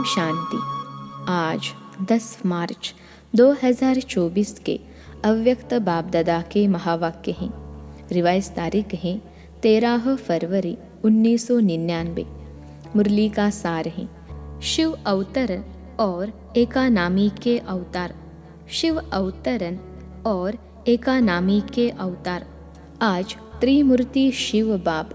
ओम शांति। आज 10 मार्च 2024 के अव्यक्त बाप दादा के महावाक्य हैं। रिवाइज तारीख है 13 फरवरी 1999। मुरली का सार है शिव अवतरण और एकानामी के अवतार। शिव अवतरण और एकानामी के अवतार। आज त्रिमूर्ति शिव बाप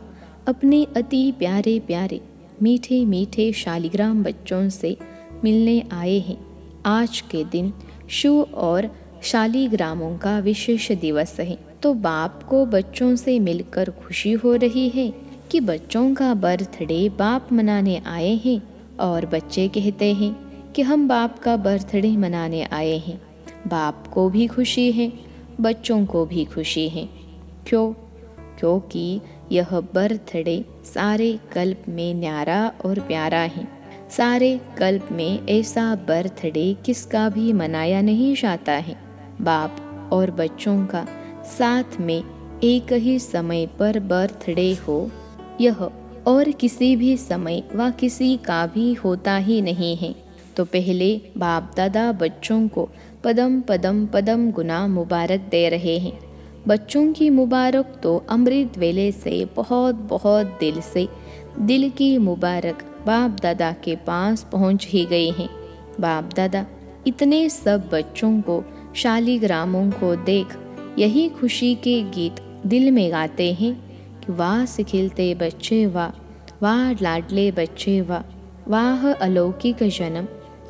अपने अति प्यारे प्यारे मीठे मीठे शालिग्राम बच्चों से मिलने आए हैं। आज के दिन शिव और शालिग्रामों का विशेष दिवस है, तो बाप को बच्चों से मिलकर खुशी हो रही है कि बच्चों का बर्थडे बाप मनाने आए हैं। और बच्चे कहते हैं कि हम बाप का बर्थडे मनाने आए हैं। बाप को भी खुशी है, बच्चों को भी खुशी है। क्योंकि यह बर्थडे सारे कल्प में न्यारा और प्यारा है। सारे कल्प में ऐसा बर्थडे किसका भी मनाया नहीं जाता है। बाप और बच्चों का साथ में एक ही समय पर बर्थडे हो, यह और किसी भी समय व किसी का भी होता ही नहीं है। तो पहले बाप दादा बच्चों को पदम पदम पदम गुना मुबारक दे रहे हैं। बच्चों की मुबारक तो अमृत वेले से बहुत बहुत दिल से दिल की मुबारक बाप दादा के पास पहुंच ही गई हैं। बाप दादा इतने सब बच्चों को शालिग्रामों को देख यही खुशी के गीत दिल में गाते हैं कि वाह सिखिलते बच्चे वाह, वाह लाडले बच्चे वाह, वाह अलौकिक जन्म,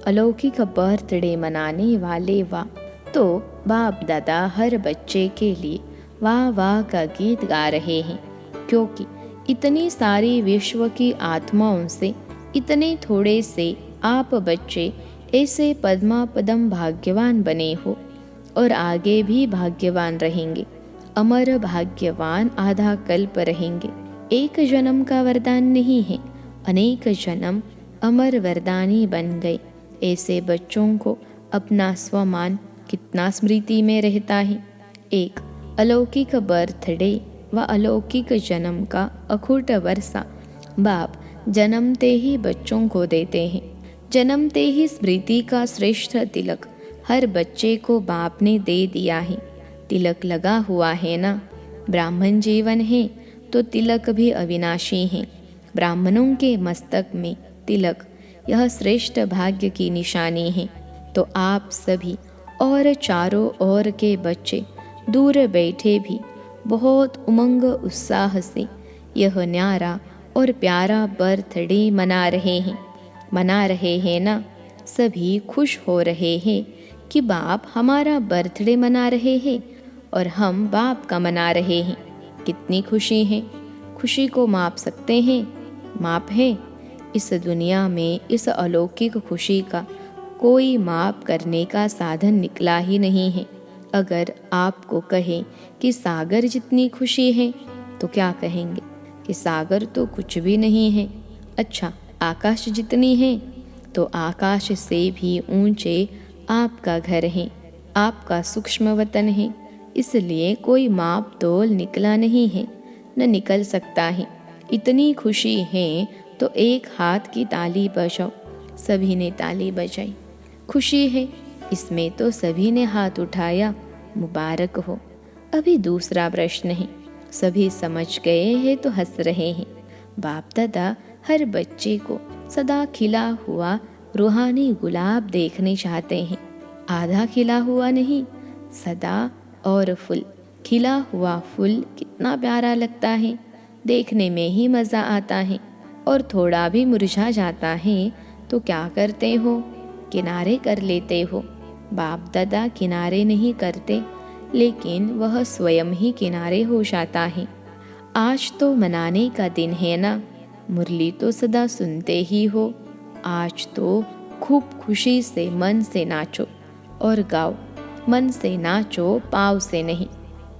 अलौकिक बर्थडे मनाने वाले वाह। तो बाप दादा हर बच्चे के लिए वाह वाह का गीत गा रहे हैं, क्योंकि इतनी सारी विश्व की आत्माओं से इतने थोड़े से आप बच्चे ऐसे पद्मा पदम भाग्यवान बने हो और आगे भी भाग्यवान रहेंगे। अमर भाग्यवान आधा कल्प रहेंगे। एक जन्म का वरदान नहीं है, अनेक जन्म अमर वरदानी बन गए। ऐसे बच्चों को अपना स्वमान कितना स्मृति में रहता है। एक अलौकिक बर्थडे व अलौकिक जन्म का अखूट वर्षा बाप जन्मते ही बच्चों को देते हैं। जन्मते ही स्मृति का श्रेष्ठ तिलक हर बच्चे को बाप ने दे दिया है। तिलक लगा हुआ है ना। ब्राह्मण जीवन है तो तिलक भी अविनाशी है। ब्राह्मणों के मस्तक में तिलक यह श्रेष्ठ भाग्य की निशानी है। तो आप सभी और चारों ओर के बच्चे दूर बैठे भी बहुत उमंग उत्साह से यह न्यारा और प्यारा बर्थडे मना रहे हैं ना। सभी खुश हो रहे हैं कि बाप हमारा बर्थडे मना रहे हैं और हम बाप का मना रहे हैं। कितनी खुशी है। खुशी को माप सकते हैं? माप है? इस दुनिया में इस अलौकिक खुशी का कोई माप करने का साधन निकला ही नहीं है। अगर आपको कहें कि सागर जितनी खुशी है तो क्या कहेंगे कि सागर तो कुछ भी नहीं है। अच्छा, आकाश जितनी है तो आकाश से भी ऊंचे आपका घर है, आपका सूक्ष्म वतन है। इसलिए कोई माप तोल निकला नहीं है, न निकल सकता है। इतनी खुशी है तो एक हाथ की ताली बजाओ। सभी ने ताली बजाई। खुशी है, इसमें तो सभी ने हाथ उठाया। मुबारक हो। अभी दूसरा प्रश्न है। सभी समझ गए हैं तो हंस रहे हैं। बाप दादा हर बच्चे को सदा खिला हुआ रूहानी गुलाब देखने चाहते हैं। आधा खिला हुआ नहीं, सदा और फुल खिला हुआ फूल कितना प्यारा लगता है। देखने में ही मज़ा आता है। और थोड़ा भी मुरझा जाता है तो क्या करते हो? किनारे कर लेते हो। बाप दादा किनारे नहीं करते, लेकिन वह स्वयं ही किनारे हो जाता है। आज तो मनाने का दिन है ना। मुरली तो सदा सुनते ही हो। आज तो खूब खुशी से मन से नाचो और गाओ। मन से नाचो, पाँव से नहीं।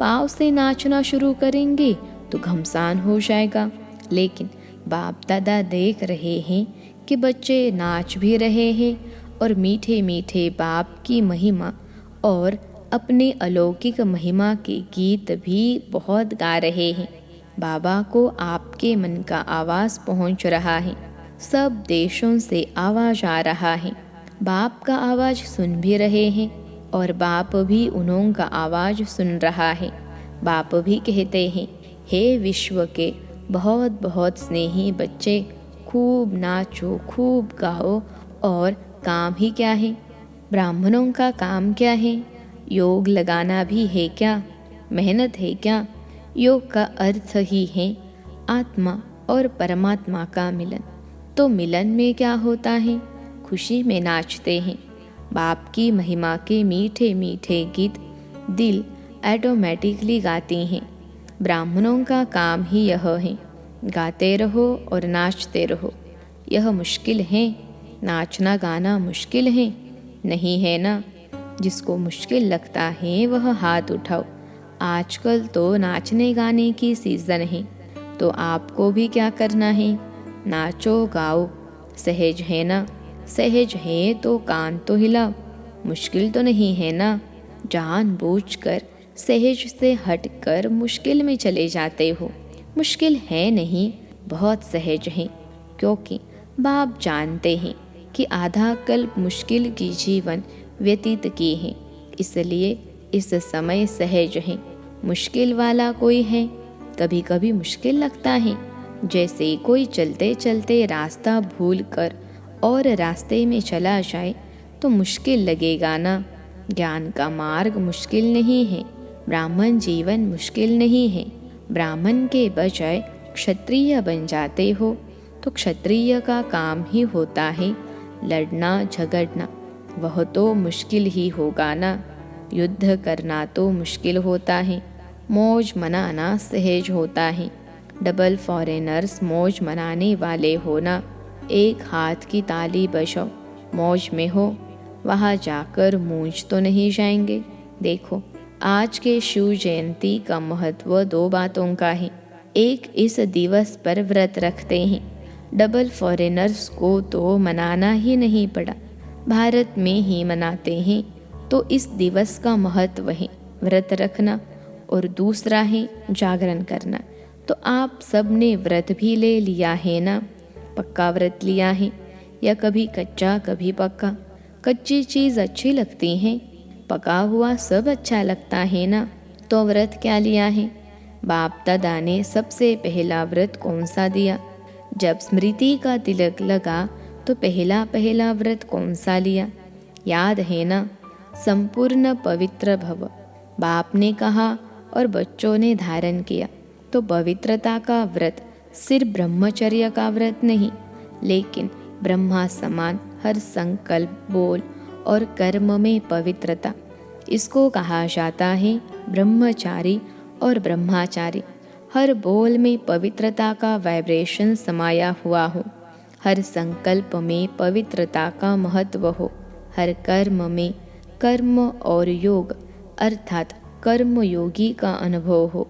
पाँव से नाचना शुरू करेंगे तो घमसान हो जाएगा। लेकिन बाप दादा देख रहे हैं कि बच्चे नाच भी रहे हैं और मीठे मीठे बाप की महिमा और अपने अलौकिक महिमा के गीत भी बहुत गा रहे हैं। बाबा को आपके मन का आवाज़ पहुंच रहा है। सब देशों से आवाज़ आ रहा है। बाप का आवाज़ सुन भी रहे हैं और बाप भी उन्हों का आवाज़ सुन रहा है। बाप भी कहते हैं, हे विश्व के बहुत बहुत स्नेही बच्चे, खूब नाचो, खूब गाओ। और काम ही क्या है? ब्राह्मणों का काम क्या है? योग लगाना भी है क्या? मेहनत है क्या? योग का अर्थ ही है आत्मा और परमात्मा का मिलन। तो मिलन में क्या होता है? खुशी में नाचते हैं। बाप की महिमा के मीठे मीठे गीत दिल ऑटोमेटिकली गाती हैं। ब्राह्मणों का काम ही यह है, गाते रहो और नाचते रहो। यह मुश्किल है? नाचना गाना मुश्किल है? नहीं है ना। जिसको मुश्किल लगता है वह हाथ उठाओ। आजकल तो नाचने गाने की सीज़न है, तो आपको भी क्या करना है? नाचो गाओ। सहज है ना? सहज है तो कान तो हिलाओ। मुश्किल तो नहीं है ना। जानबूझकर सहज से हटकर मुश्किल में चले जाते हो। मुश्किल है नहीं, बहुत सहज है, क्योंकि बाप जानते हैं कि आधा कल्प मुश्किल की जीवन व्यतीत की है, इसलिए इस समय सहज है। मुश्किल वाला कोई है? कभी कभी मुश्किल लगता है, जैसे कोई चलते चलते रास्ता भूल कर और रास्ते में चला जाए तो मुश्किल लगेगा ना। ज्ञान का मार्ग मुश्किल नहीं है, ब्राह्मण जीवन मुश्किल नहीं है। ब्राह्मण के बजाय क्षत्रिय बन जाते हो तो क्षत्रिय का काम ही होता है लड़ना झगड़ना। वह तो मुश्किल ही होगा ना। युद्ध करना तो मुश्किल होता है, मौज मनाना सहज होता है। डबल फॉरेनर्स मौज मनाने वाले हो ना। एक हाथ की ताली बजाओ, मौज में हो। वहाँ जाकर मूंझ तो नहीं जाएंगे। देखो, आज के शिव जयंती का महत्व 2 बातों का है। एक, इस दिवस पर व्रत रखते हैं। डबल फॉरेनर्स को तो मनाना ही नहीं पड़ा, भारत में ही मनाते हैं, तो इस दिवस का महत्व है व्रत रखना। और दूसरा है जागरण करना। तो आप सब ने व्रत भी ले लिया है ना। पक्का व्रत लिया है या कभी कच्चा कभी पक्का? कच्ची चीज़ अच्छी लगती है, पका हुआ सब अच्छा लगता है ना। तो व्रत क्या लिया है? बाप दादा ने सबसे पहला व्रत कौन सा दिया? जब स्मृति का तिलक लगा तो पहला पहला व्रत कौन सा लिया? याद है ना? संपूर्ण पवित्र भव, बाप ने कहा और बच्चों ने धारण किया। तो पवित्रता का व्रत सिर्फ ब्रह्मचर्य का व्रत नहीं, लेकिन ब्रह्मा समान हर संकल्प, बोल और कर्म में पवित्रता। इसको कहा जाता है ब्रह्मचारी और ब्रह्माचारी। हर बोल में पवित्रता का वाइब्रेशन समाया हुआ हो, हर संकल्प में पवित्रता का महत्व हो, हर कर्म में कर्म और योग अर्थात कर्म योगी का अनुभव हो।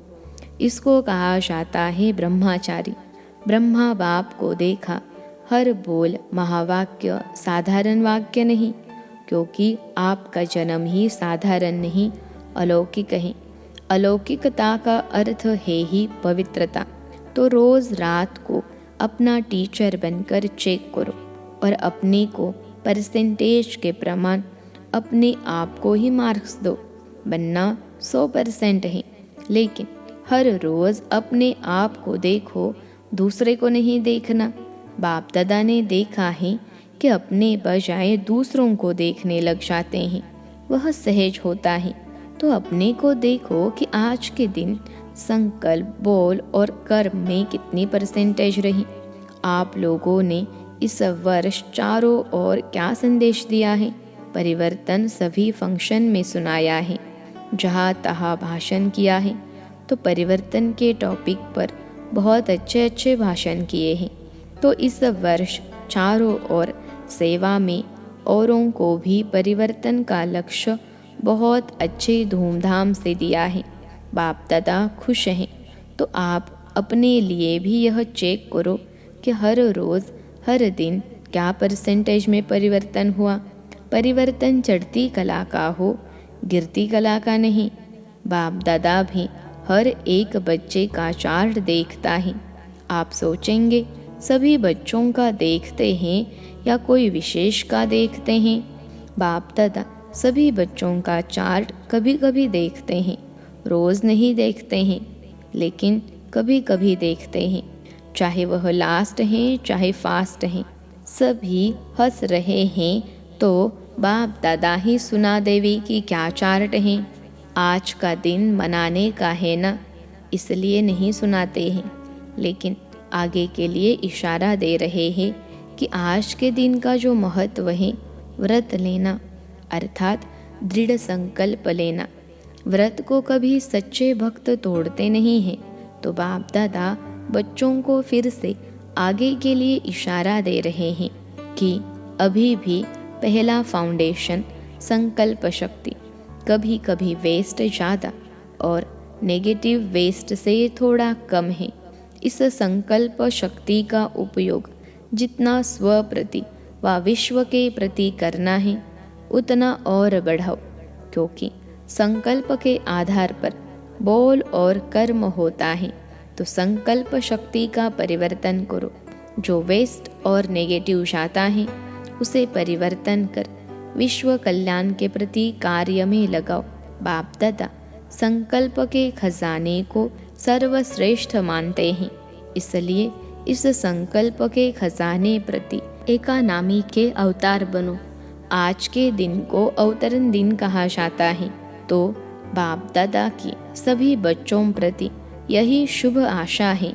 इसको कहा जाता है ब्रह्माचारी। ब्रह्मा बाप को देखा, हर बोल महावाक्य, साधारण वाक्य नहीं, क्योंकि आपका जन्म ही साधारण नहीं, अलौकिक है। अलौकिकता का अर्थ है ही पवित्रता। तो रोज़ रात को अपना टीचर बनकर चेक करो और अपने को परसेंटेज के प्रमाण अपने आप को ही मार्क्स दो। बनना 100% है, लेकिन हर रोज़ अपने आप को देखो, दूसरे को नहीं देखना। बाप दादा ने देखा है कि अपने बजाय दूसरों को देखने लग जाते हैं, वह सहज होता है। तो अपने को देखो कि आज के दिन संकल्प, बोल और कर्म में कितनी परसेंटेज रही। आप लोगों ने इस वर्ष चारों ओर क्या संदेश दिया है? परिवर्तन सभी फंक्शन में सुनाया है, जहाँ तहाँ भाषण किया है। तो परिवर्तन के टॉपिक पर बहुत अच्छे अच्छे भाषण किए हैं। तो इस वर्ष चारों ओर सेवा में औरों को भी परिवर्तन का लक्ष्य बहुत अच्छे धूमधाम से दिया है। बाप दादा खुश हैं। तो आप अपने लिए भी यह चेक करो कि हर रोज़ हर दिन क्या परसेंटेज में परिवर्तन हुआ। परिवर्तन चढ़ती कला का हो, गिरती कला का नहीं। बाप दादा भी हर एक बच्चे का चार्ट देखता है। आप सोचेंगे सभी बच्चों का देखते हैं या कोई विशेष का देखते हैं? बाप दादा सभी बच्चों का चार्ट कभी कभी देखते हैं, रोज़ नहीं देखते हैं, लेकिन कभी कभी देखते हैं। चाहे वह लास्ट हैं चाहे फास्ट हैं, सभी हंस रहे हैं तो बाप दादा ही सुना देवी कि क्या चार्ट हैं। आज का दिन मनाने का है ना, इसलिए नहीं सुनाते हैं, लेकिन आगे के लिए इशारा दे रहे हैं कि आज के दिन का जो महत्व है, व्रत लेना अर्थात दृढ़ संकल्प लेना। व्रत को कभी सच्चे भक्त तोड़ते नहीं हैं, तो बाप दादा बच्चों को फिर से आगे के लिए इशारा दे रहे हैं कि अभी भी पहला फाउंडेशन संकल्प शक्ति, कभी कभी वेस्ट ज़्यादा और नेगेटिव वेस्ट से थोड़ा कम है। इस संकल्प शक्ति का उपयोग जितना स्व प्रति व विश्व के प्रति करना है उतना और बढ़ाओ, क्योंकि संकल्प के आधार पर बोल और कर्म होता है। तो संकल्प शक्ति का परिवर्तन करो। जो वेस्ट और नेगेटिव जाता है उसे परिवर्तन कर विश्व कल्याण के प्रति कार्य में लगाओ। बाप दादा संकल्प के खजाने को सर्वश्रेष्ठ मानते हैं, इसलिए इस संकल्प के खजाने प्रति एकानामी के अवतार बनो। आज के दिन को अवतरण दिन कहा जाता है, तो बाप दादा की सभी बच्चों प्रति यही शुभ आशा है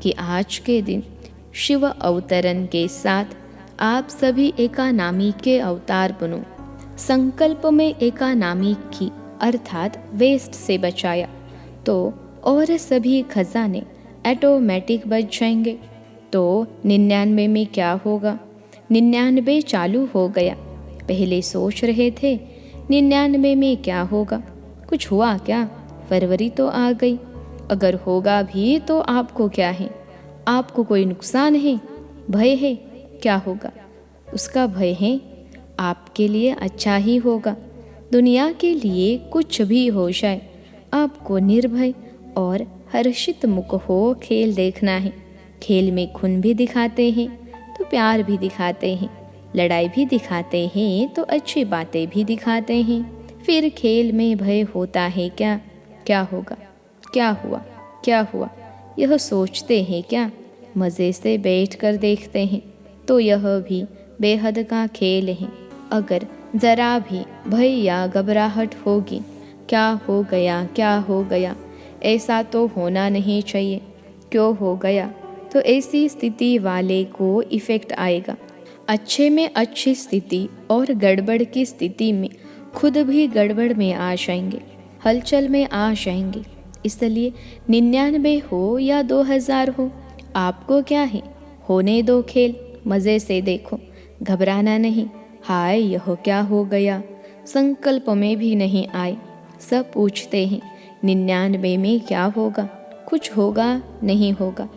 कि आज के दिन शिव अवतरण के साथ आप सभी एकानामी के अवतार बनो। संकल्प में एकानामी की अर्थात वेस्ट से बचाया तो और सभी खजाने ऑटोमेटिक बच जाएंगे। तो 99 में क्या होगा? 99 चालू हो गया। पहले सोच रहे थे 99 में क्या होगा, कुछ हुआ क्या? फरवरी तो आ गई। अगर होगा भी तो आपको क्या है? आपको कोई नुकसान है, भय है? क्या होगा? उसका भय है आपके लिए अच्छा ही होगा। दुनिया के लिए कुछ भी हो जाए, आपको निर्भय और हर्षित मुख हो खेल देखना है। खेल में खून भी दिखाते हैं तो प्यार भी दिखाते हैं, लड़ाई भी दिखाते हैं तो अच्छी बातें भी दिखाते हैं। फिर खेल में भय होता है क्या? क्या होगा, क्या हुआ, क्या हुआ, यह सोचते हैं क्या? मज़े से बैठकर देखते हैं तो यह भी बेहद का खेल है। अगर ज़रा भी भय या घबराहट होगी, क्या हो गया, क्या हो गया, ऐसा तो होना नहीं चाहिए, क्यों हो गया, तो ऐसी स्थिति वाले को इफ़ेक्ट आएगा। अच्छे में अच्छी स्थिति और गड़बड़ की स्थिति में खुद भी गड़बड़ में आ जाएंगे, हलचल में आ जाएंगे। इसलिए 99 हो या 2000 हो, आपको क्या है, होने दो खेल, मज़े से देखो, घबराना नहीं। हाय यह क्या हो गया, संकल्प में भी नहीं आए। सब पूछते हैं 99 में क्या होगा, कुछ होगा नहीं होगा।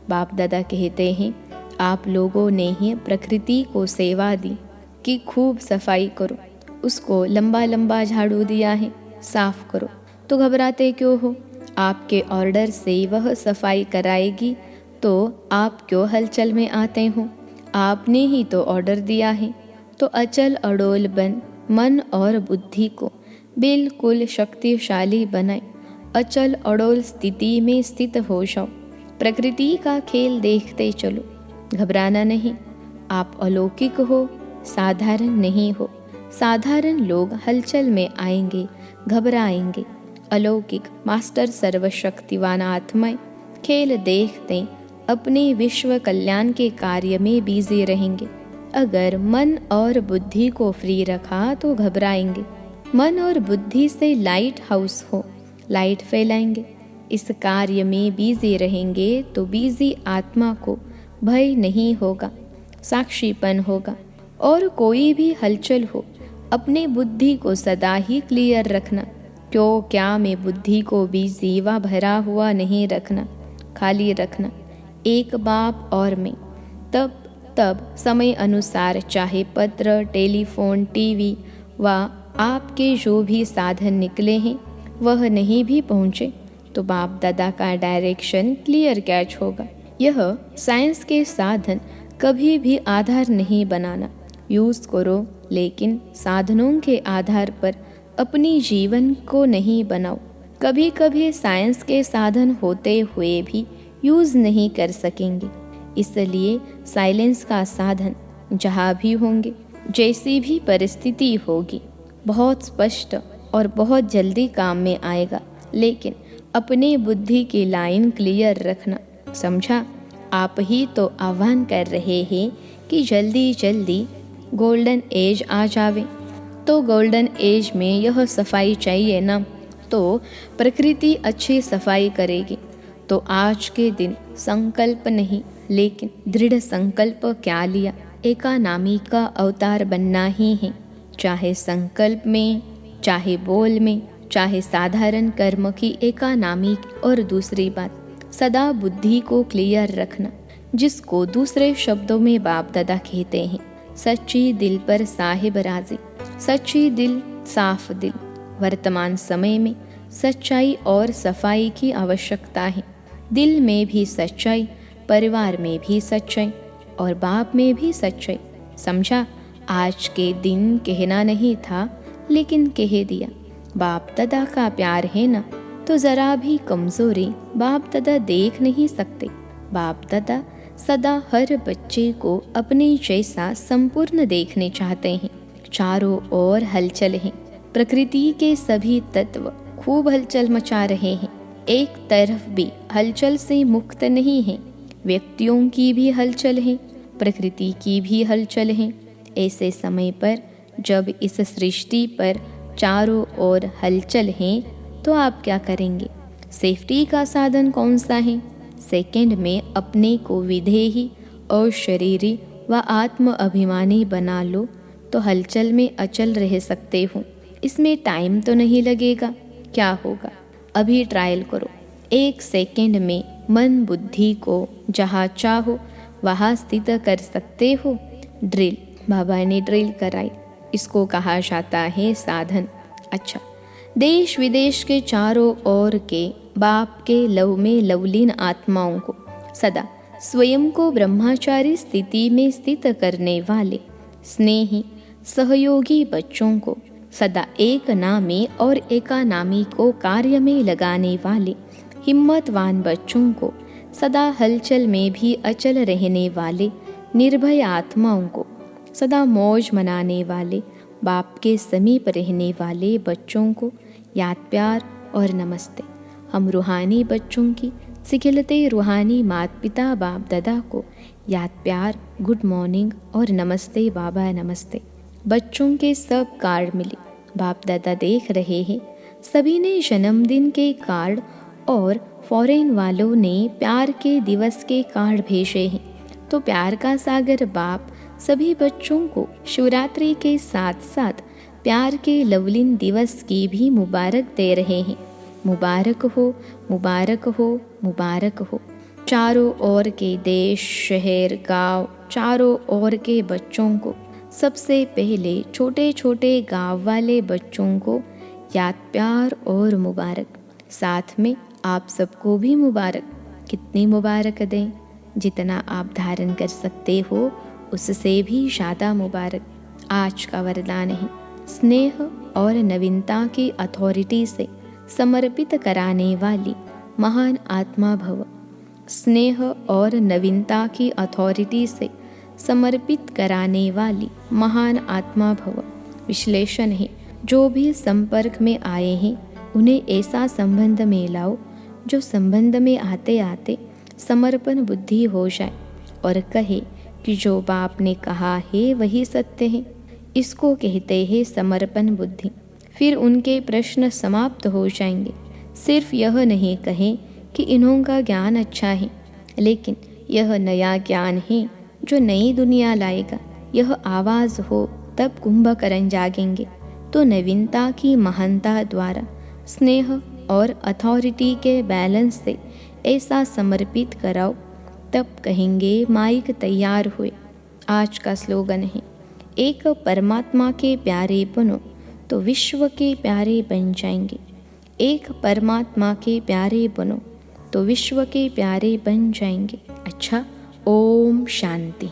बाप दादा कहते हैं आप लोगों ने ही प्रकृति को सेवा दी कि खूब सफाई करो, उसको लंबा लंबा झाड़ू दिया है, साफ करो, तो घबराते क्यों हो? आपके ऑर्डर से वह सफाई कराएगी तो आप क्यों हलचल में आते हो? आपने ही तो ऑर्डर दिया है। तो अचल अडोल बन मन और बुद्धि को बिल्कुल शक्तिशाली बनाए। अचल अडोल स्थिति में स्थित हो जाओ। प्रकृति का खेल देखते चलो, घबराना नहीं। आप अलौकिक हो, साधारण नहीं हो। साधारण लोग हलचल में आएंगे, घबराएंगे। अलौकिक मास्टर सर्वशक्तिवान आत्माएं खेल देखते अपने विश्व कल्याण के कार्य में बिजी रहेंगे। अगर मन और बुद्धि को फ्री रखा तो घबराएंगे। मन और बुद्धि से लाइट हाउस हो, लाइट फैलाएंगे। इस कार्य में बिजी रहेंगे तो बिजी आत्मा को भय नहीं होगा, साक्षीपन होगा। और कोई भी हलचल हो, अपने बुद्धि को सदा ही क्लियर रखना। क्यों क्या में बुद्धि को बिजी व भरा हुआ नहीं रखना, खाली रखना। एक बाप और मैं तब समय अनुसार चाहे पत्र, टेलीफोन, टीवी व आपके जो भी साधन निकले हैं वह नहीं भी पहुँचे तो बाप दादा का डायरेक्शन क्लियर कैच होगा। यह साइंस के साधन कभी भी आधार नहीं बनाना। यूज़ करो, लेकिन साधनों के आधार पर अपनी जीवन को नहीं बनाओ। कभी कभी साइंस के साधन होते हुए भी यूज़ नहीं कर सकेंगे, इसलिए साइलेंस का साधन जहाँ भी होंगे, जैसी भी परिस्थिति होगी, बहुत स्पष्ट और बहुत जल्दी काम में आएगा। लेकिन अपने बुद्धि की लाइन क्लियर रखना, समझा? आप ही तो आह्वान कर रहे हैं कि जल्दी जल्दी गोल्डन एज आ जावे। तो गोल्डन एज में यह सफाई चाहिए ना, तो प्रकृति अच्छी सफाई करेगी। तो आज के दिन संकल्प नहीं, लेकिन दृढ़ संकल्प क्या लिया? एकानामी का अवतार बनना ही है, चाहे संकल्प में, चाहे बोल में, चाहे साधारण कर्म की एकानामी। और दूसरी बात, सदा बुद्धि को क्लियर रखना, जिसको दूसरे शब्दों में बाप दादा कहते हैं, सच्ची दिल पर साहिब राजी। सच्ची दिल, साफ दिल। वर्तमान समय में सच्चाई और सफाई की आवश्यकता है। दिल में भी सच्चाई, परिवार में भी सच्चाई और बाप में भी सच्चाई, समझा? आज के दिन कहना नहीं था, लेकिन कह दिया। बाप दादा का प्यार है ना, तो ज़रा भी कमज़ोरी बाप दादा देख नहीं सकते। बाप दादा सदा हर बच्चे को अपने जैसा संपूर्ण देखने चाहते हैं। चारों ओर हलचल है, प्रकृति के सभी तत्व खूब हलचल मचा रहे हैं। एक तरफ भी हलचल से मुक्त नहीं है। व्यक्तियों की भी हलचल है, प्रकृति की भी हलचल है। ऐसे समय पर जब इस सृष्टि पर चारों ओर हलचल है, तो आप क्या करेंगे? सेफ्टी का साधन कौन सा है? सेकंड में अपने को विधेयी और शरीरी व आत्म अभिमानी बना लो, तो हलचल में अचल रह सकते हो। इसमें टाइम तो नहीं लगेगा। क्या होगा? अभी ट्रायल करो। 1 सेकंड में मन बुद्धि को जहाँ चाहो वहाँ स्थित कर सकते हो। ड्रिल, बाबा ने ड्रिल कराई। इसको कहा जाता है साधन। अच्छा, देश विदेश के चारों ओर के बाप के लव में लवलीन आत्माओं को सदा स्वयं को ब्रह्मचारी स्थिति में स्थित करने वाले स्नेही सहयोगी बच्चों को, सदा एक नामी और एकानामी को कार्य में लगाने वाले हिम्मतवान बच्चों को, सदा हलचल में भी अचल रहने वाले निर्भय आत्माओं को, सदा मौज मनाने वाले बाप के समीप रहने वाले बच्चों को याद, प्यार और नमस्ते। हम रूहानी बच्चों की सिखिलते रूहानी माता पिता बाप दादा को याद, प्यार, गुड मॉर्निंग और नमस्ते बाबा नमस्ते। बच्चों के सब कार्ड मिले, बाप दादा देख रहे हैं। सभी ने जन्मदिन के कार्ड और फॉरेन वालों ने प्यार के दिवस के कार्ड भेजे हैं। तो प्यार का सागर बाप सभी बच्चों को शिवरात्रि के साथ साथ प्यार के लवलीन दिवस की भी मुबारक दे रहे हैं। मुबारक हो, मुबारक हो, मुबारक हो। चारों ओर के देश, शहर, गांव, चारों ओर के बच्चों को, सबसे पहले छोटे छोटे गांव वाले बच्चों को याद, प्यार और मुबारक। साथ में आप सबको भी मुबारक। कितनी मुबारक दें? जितना आप धारण कर सकते हो उससे भी ज़्यादा मुबारक। आज का वरदान है, स्नेह और नवीनता की अथॉरिटी से समर्पित कराने वाली महान आत्मा भव। स्नेह और नवीनता की अथॉरिटी से समर्पित कराने वाली महान आत्मा भव। विश्लेषण है, जो भी संपर्क में आए हैं उन्हें ऐसा संबंध में लाओ जो संबंध में आते आते समर्पण बुद्धि हो जाए और कहे कि जो बाप ने कहा है वही सत्य है। इसको कहते हैं समर्पण बुद्धि। फिर उनके प्रश्न समाप्त हो जाएंगे। सिर्फ यह नहीं कहें कि इन्हों का ज्ञान अच्छा है, लेकिन यह नया ज्ञान है जो नई दुनिया लाएगा। यह आवाज़ हो तब कुंभकर्ण जागेंगे। तो नवीनता की महानता द्वारा स्नेह और अथॉरिटी के बैलेंस से ऐसा समर्पित कराओ, तब कहेंगे माइक तैयार हुए। आज का स्लोगन है, एक परमात्मा के प्यारे बनो तो विश्व के प्यारे बन जाएंगे। एक परमात्मा के प्यारे बनो तो विश्व के प्यारे बन जाएंगे। अच्छा, ओम शांति।